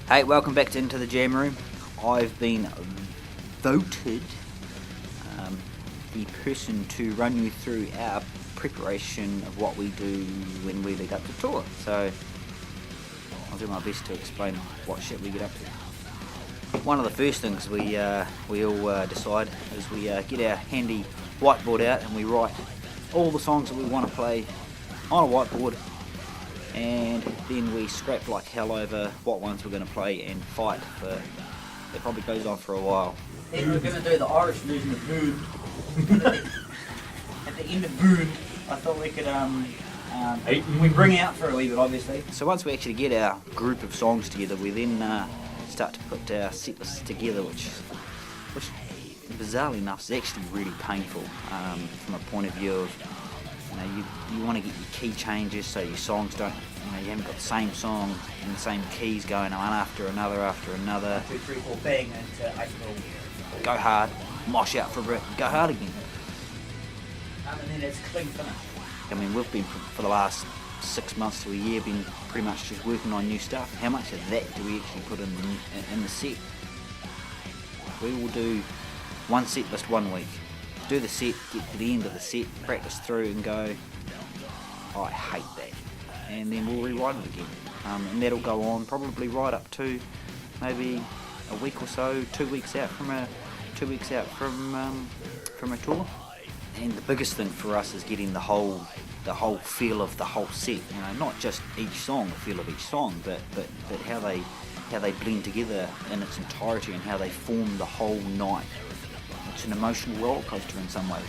Hey, welcome back to Into the Jam Room. I've been voted the person to run you through our preparation of what we do when we lead up to tour. So I'll do my best to explain what shit we get up to. One of the first things we all decide is we get our handy whiteboard out and we write all the songs that we want to play on a whiteboard, and then we scrap like hell over what ones we're going to play and fight for. It probably goes on for a while. Then we're going to do the Irish version of Boone. At the end of Boone, I thought we could we bring out for a wee bit, obviously. So once we actually get our group of songs together, we then start to put our set lists together, which bizarrely enough is actually really painful from a point of view of, you want to get your key changes so your songs don't, you haven't got the same song in the same keys going one after another after another. 2, 3, 4, bang into April. Go hard, mosh out for a bit, go hard again. And then it's clean finish. I mean, we've been for the last 6 months to a year been pretty much just working on new stuff. How much of that do we actually put in the set? We will do one set list 1 week. Do the set, get to the end of the set, practice through and go, oh, I hate that. And then we'll rewrite it again. And that'll go on probably right up to maybe a week or so, 2 weeks out from a tour. And the biggest thing for us is getting the whole feel of the whole set. Not just each song, the feel of each song, but how they blend together in its entirety and how they form the whole night. It's an emotional roller coaster in some ways,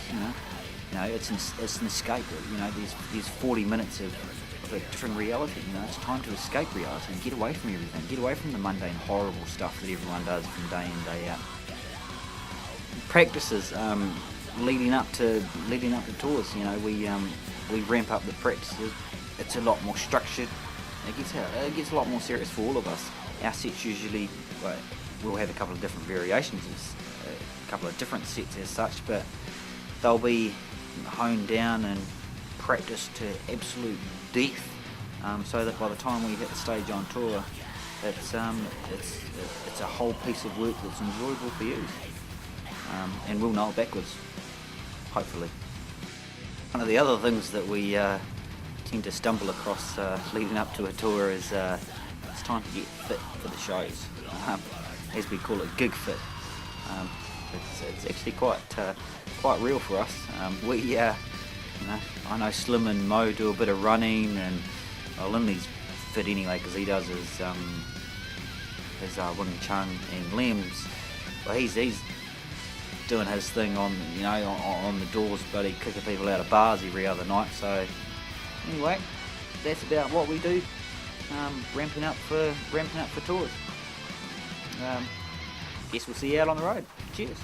it's an escape. There's 40 minutes of a different reality. It's time to escape reality and get away from everything, get away from the mundane, horrible stuff that everyone does from day in, day out. Practices leading up to tours. We ramp up the practices. It's a lot more structured. It gets a lot more serious for all of us. Our sets usually, we'll have a couple of different variations. A couple of different sets as such, but they'll be honed down and practiced to absolute death, so that by the time we hit the stage on tour, it's a whole piece of work that's enjoyable for you, and we'll know it backwards, hopefully. One of the other things that we tend to stumble across leading up to a tour is it's time to get fit for the shows, as we call it, gig fit. It's actually quite real for us. I know Slim and Mo do a bit of running, and Linley's fit anyway because he does his Wing Chun, and Liam's, he's doing his thing on the doors, but he's kicking people out of bars every other night. So anyway, that's about what we do, ramping up for tours. Guess we'll see you out on the road. Cheers.